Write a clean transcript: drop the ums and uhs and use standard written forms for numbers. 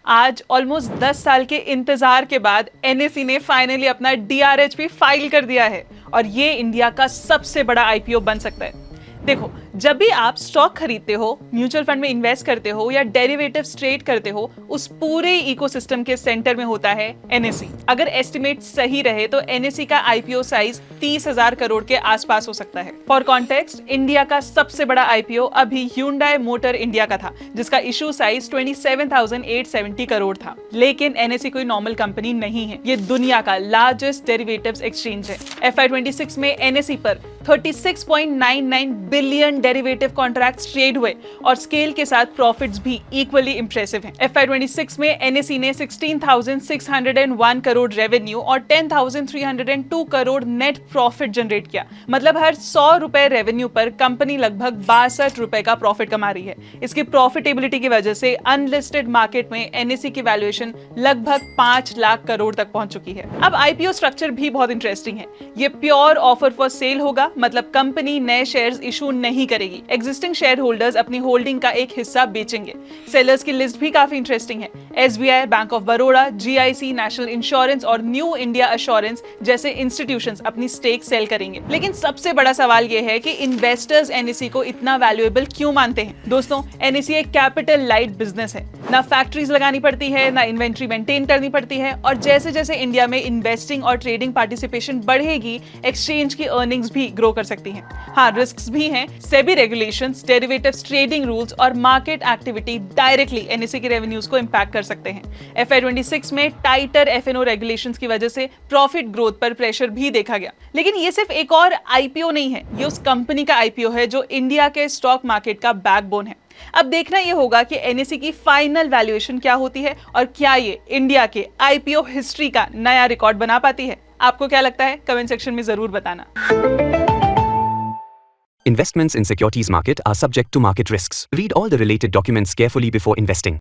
आज ऑलमोस्ट 10 साल के इंतजार के बाद एनएसई ने फाइनली अपना डीआरएच फाइल कर दिया है और ये इंडिया का सबसे बड़ा आईपीओ बन सकता है। देखो, जब भी आप स्टॉक खरीदते हो, म्यूचुअल फंड में इन्वेस्ट करते हो या डेरिवेटिव्स ट्रेड करते हो, उस पूरे इकोसिस्टम के सेंटर में होता है एनएसई। अगर एस्टिमेट सही रहे तो एनएसई का आईपीओ साइज 30,000 करोड़ के आसपास हो सकता है। फॉर कॉन्टेक्स्ट, इंडिया का सबसे बड़ा आईपीओ अभी Hyundai मोटर इंडिया का था, जिसका इशू साइज 27,870 करोड़ था। लेकिन एनएसई कोई नॉर्मल कंपनी नहीं है, ये दुनिया का लार्जेस्ट डेरिवेटिव्स एक्सचेंज है। FY26 में एनएसई पर 36.99 बिलियन डेरिवेटिव कॉन्ट्रैक्ट्स ट्रेड हुए और स्केल के साथ प्रॉफिट्स भी इक्वली इंप्रेसिव हैं। FY26 में एनएसई ने 16,601 करोड़ रेवेन्यू और 10,302 करोड़ नेट प्रॉफिट जनरेट किया। मतलब हर 100 रुपए रेवेन्यू पर कंपनी लगभग 62 रुपए का प्रॉफिट कमा रही है। इसकी प्रॉफिटेबिलिटी की वजह से अनलिस्टेड मार्केट में एनएसई की वैल्यूएशन लगभग 5 लाख करोड़ तक पहुंच चुकी है। अब आईपीओ स्ट्रक्चर भी बहुत इंटरेस्टिंग है। ये प्योर ऑफर फॉर सेल होगा, मतलब कंपनी नए शेयर्स इशू नहीं करेगी। एग्जिस्टिंग शेयर होल्डर्स अपनी होल्डिंग का एक हिस्सा बेचेंगे। सेलर्स की लिस्ट भी काफी इंटरेस्टिंग है। SBI, bank of Baroda, GIC, national insurance और न्यू इंडिया एश्योरेंस जैसे इंस्टीट्यूशंस अपनी स्टेक सेल करेंगे। लेकिन सबसे बड़ा सवाल यह है कि इन्वेस्टर्स एनएसई को इतना वैल्यूएबल क्यों मानते हैं? दोस्तों, एनएसई एक कैपिटल लाइट बिजनेस है। ना फैक्ट्रीज लगानी पड़ती है, ना इन्वेंट्री मेंटेन करनी पड़ती है, और जैसे जैसे इंडिया में इन्वेस्टिंग और ट्रेडिंग पार्टिसिपेशन बढ़ेगी, एक्सचेंज की अर्निंग्स भी ग्रो कर सकती हैं। हाँ, रिस्क्स भी हैं। SEBI regulations, derivatives trading rules और मार्केट एक्टिविटी डायरेक्टली एनएसई के रेवेन्यूज को इंपैक्ट कर सकते हैं। FY26 में टाइटर एफएनओ रेगुलेशंस की वजह से प्रॉफिट ग्रोथ पर प्रेशर भी देखा गया। लेकिन ये सिर्फ एक और आईपीओ नहीं है, ये उस कंपनी का आईपीओ है जो इंडिया के स्टॉक मार्केट का बैकबोन है। अब देखना यह होगा कि एनएसई की फाइनल वैल्यूएशन क्या होती है और क्या ये इंडिया के आईपीओ हिस्ट्री का नया रिकॉर्ड बना पाती है। आपको क्या लगता है? कमेंट सेक्शन में जरूर बताना। Investments in securities market are subject to market risks. Read all the related documents carefully before investing.